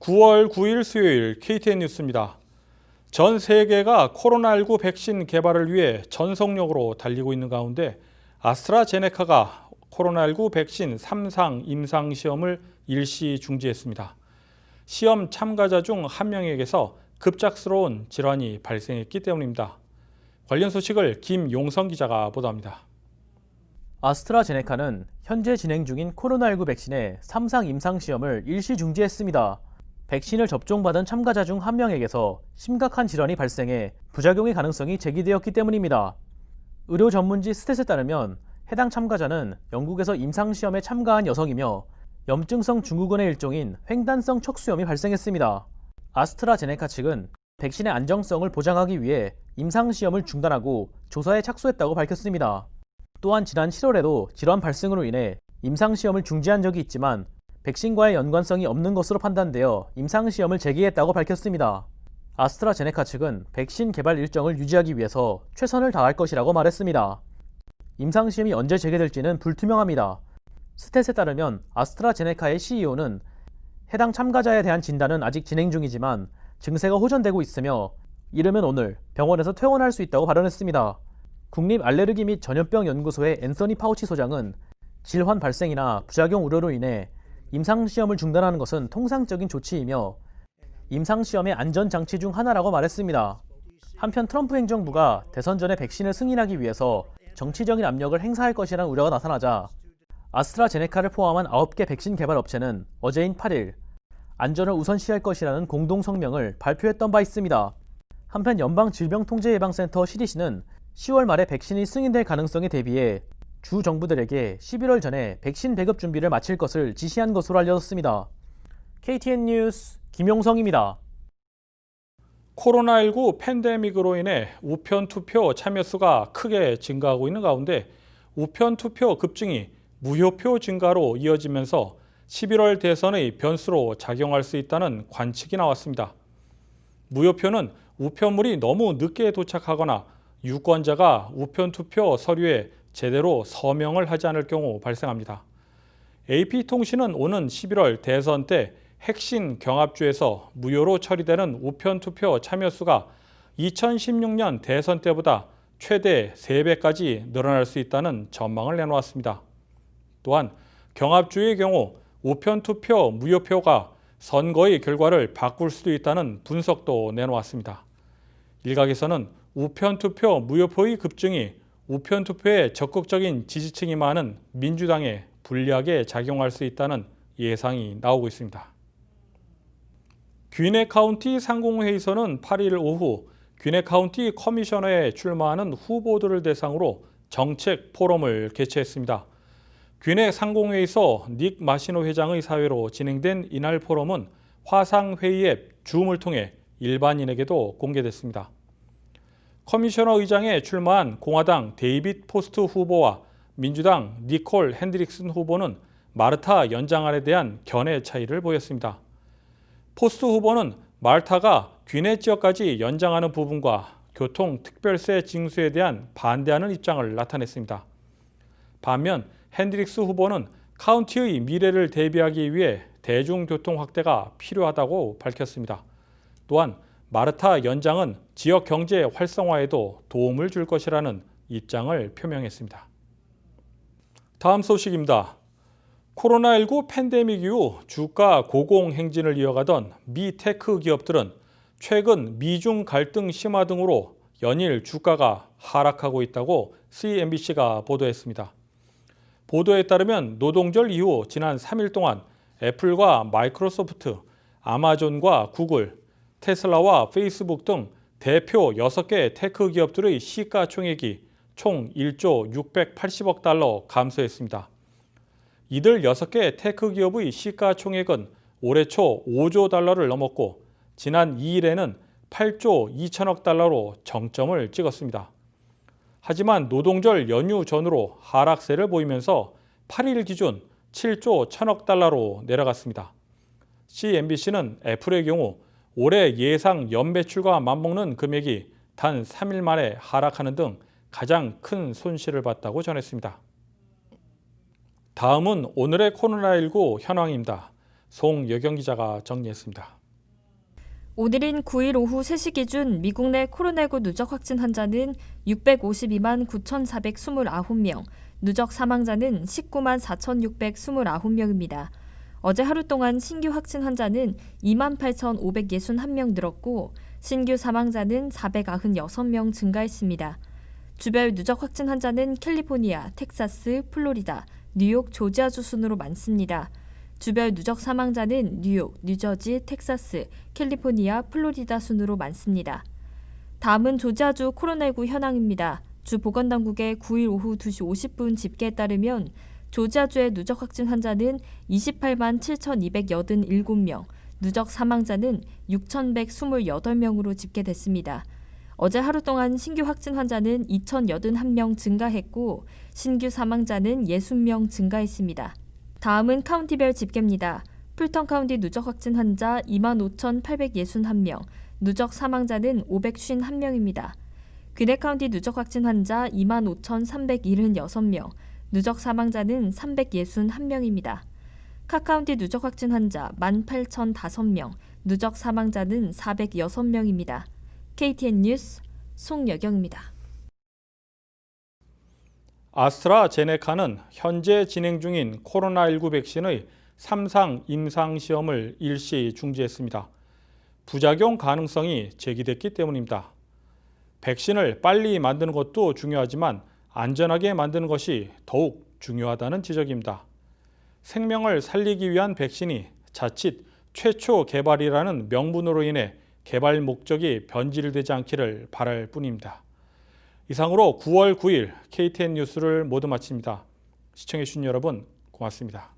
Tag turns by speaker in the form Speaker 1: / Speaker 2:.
Speaker 1: 9월 9일 수요일 KTN 뉴스입니다. 전 세계가 코로나19 백신 개발을 위해 전속력으로 달리고 있는 가운데 아스트라제네카가 코로나19 백신 3상 임상 시험을 일시 중지했습니다. 시험 참가자 중 한 명에게서 급작스러운 질환이 발생했기 때문입니다. 관련 소식을 김용성 기자가 보도합니다.
Speaker 2: 아스트라제네카는 현재 진행 중인 코로나19 백신의 3상 임상 시험을 일시 중지했습니다. 백신을 접종받은 참가자 중 한 명에게서 심각한 질환이 발생해 부작용의 가능성이 제기되었기 때문입니다. 의료 전문지 스탯에 따르면 해당 참가자는 영국에서 임상시험에 참가한 여성이며 염증성 증후군의 일종인 횡단성 척수염이 발생했습니다. 아스트라제네카 측은 백신의 안정성을 보장하기 위해 임상시험을 중단하고 조사에 착수했다고 밝혔습니다. 또한 지난 7월에도 질환 발생으로 인해 임상시험을 중지한 적이 있지만 백신과의 연관성이 없는 것으로 판단되어 임상시험을 재개했다고 밝혔습니다. 아스트라제네카 측은 백신 개발 일정을 유지하기 위해서 최선을 다할 것이라고 말했습니다. 임상시험이 언제 재개될지는 불투명합니다. 스탯에 따르면 아스트라제네카의 CEO는 해당 참가자에 대한 진단은 아직 진행 중이지만 증세가 호전되고 있으며 이르면 오늘 병원에서 퇴원할 수 있다고 발언했습니다. 국립알레르기 및 전염병 연구소의 앤서니 파우치 소장은 질환 발생이나 부작용 우려로 인해 임상시험을 중단하는 것은 통상적인 조치이며 임상시험의 안전장치 중 하나라고 말했습니다. 한편 트럼프 행정부가 대선 전에 백신을 승인하기 위해서 정치적인 압력을 행사할 것이라는 우려가 나타나자 아스트라제네카를 포함한 9개 백신 개발 업체는 어제인 8일 안전을 우선시할 것이라는 공동 성명을 발표했던 바 있습니다. 한편 연방질병통제예방센터 CDC는 10월 말에 백신이 승인될 가능성에 대비해 주 정부들에게 11월 전에 백신 배급 준비를 마칠 것을 지시한 것으로 알려졌습니다. KTN 뉴스 김용성입니다.
Speaker 1: 코로나19 팬데믹으로 인해 우편 투표 참여 수가 크게 증가하고 있는 가운데 우편 투표 급증이 무효표 증가로 이어지면서 11월 대선의 변수로 작용할 수 있다는 관측이 나왔습니다. 무효표는 우편물이 너무 늦게 도착하거나 유권자가 우편 투표 서류에 제대로 서명을 하지 않을 경우 발생합니다. AP통신은 오는 11월 대선 때 핵심 경합주에서 무효로 처리되는 우편 투표 참여 수가 2016년 대선 때보다 최대 3배까지 늘어날 수 있다는 전망을 내놓았습니다. 또한 경합주의 경우 우편 투표 무효표가 선거의 결과를 바꿀 수도 있다는 분석도 내놓았습니다. 일각에서는 우편 투표 무효표의 급증이 우편 투표에 적극적인 지지층이 많은 민주당에 불리하게 작용할 수 있다는 예상이 나오고 있습니다. 귀네 카운티 상공회의소는 8일 오후 귀네 카운티 커미셔너에 출마하는 후보들을 대상으로 정책 포럼을 개최했습니다. 귀네 상공회의소 닉 마시노 회장의 사회로 진행된 이날 포럼은 화상회의 앱 줌을 통해 일반인에게도 공개됐습니다. 커미셔너 의장에 출마한 공화당 데이빗 포스트 후보와 민주당 니콜 핸드릭슨 후보는 마르타 연장안에 대한 견해 차이를 보였습니다. 포스트 후보는 마르타가 귀네 지역까지 연장하는 부분과 교통특별세 징수에 대한 반대하는 입장을 나타냈습니다. 반면 핸드릭스 후보는 카운티의 미래를 대비하기 위해 대중교통 확대가 필요하다고 밝혔습니다. 또한 마르타 연장은 지역 경제 활성화에도 도움을 줄 것이라는 입장을 표명했습니다. 다음 소식입니다. 코로나19 팬데믹 이후 주가 고공행진을 이어가던 미 테크 기업들은 최근 미중 갈등 심화 등으로 연일 주가가 하락하고 있다고 CNBC가 보도했습니다. 보도에 따르면 노동절 이후 지난 3일 동안 애플과 마이크로소프트, 아마존과 구글, 테슬라와 페이스북 등 대표 6개 테크 기업들의 시가총액이 총 1조 680억 달러 감소했습니다. 이들 6개 테크 기업의 시가총액은 올해 초 5조 달러를 넘었고 지난 2일에는 8조 2천억 달러로 정점을 찍었습니다. 하지만 노동절 연휴 전후로 하락세를 보이면서 8일 기준 7조 1천억 달러로 내려갔습니다. CNBC는 애플의 경우 올해 예상 연매출과 맞먹는 금액이 단 3일 만에 하락하는 등 가장 큰 손실을 봤다고 전했습니다. 다음은 오늘의 코로나19 현황입니다. 송여경 기자가 정리했습니다.
Speaker 3: 오늘인 9일 오후 3시 기준 미국 내 코로나19 누적 확진 환자는 652만 9,429명, 누적 사망자는 19만 4,629명입니다. 어제 하루 동안 신규 확진 환자는 2만 8,561명 늘었고 신규 사망자는 496명 증가했습니다. 주별 누적 확진 환자는 캘리포니아, 텍사스, 플로리다, 뉴욕, 조지아주 순으로 많습니다. 주별 누적 사망자는 뉴욕, 뉴저지, 텍사스, 캘리포니아, 플로리다 순으로 많습니다. 다음은 조지아주 코로나19 현황입니다. 주 보건당국의 9일 오후 2시 50분 집계에 따르면 조지아주의 누적 확진 환자는 28만 7,287명, 누적 사망자는 6,128명으로 집계됐습니다. 어제 하루 동안 신규 확진 환자는 2,081명 증가했고 신규 사망자는 60명 증가했습니다. 다음은 카운티별 집계입니다. 풀턴 카운티 누적 확진 환자 25,861명, 누적 사망자는 551명입니다. 귀넷 카운티 누적 확진 환자 25,376명, 누적 사망자는 361명입니다. 카 카운티 누적 확진 환자 18,005명, 누적 사망자는 406명입니다. KTN 뉴스 송여경입니다.
Speaker 1: 아스트라제네카는 현재 진행 중인 코로나19 백신의 3상 임상시험을 일시 중지했습니다. 부작용 가능성이 제기됐기 때문입니다. 백신을 빨리 만드는 것도 중요하지만 안전하게 만드는 것이 더욱 중요하다는 지적입니다. 생명을 살리기 위한 백신이 자칫 최초 개발이라는 명분으로 인해 개발 목적이 변질되지 않기를 바랄 뿐입니다. 이상으로 9월 9일 KTN 뉴스를 모두 마칩니다. 시청해주신 여러분 고맙습니다.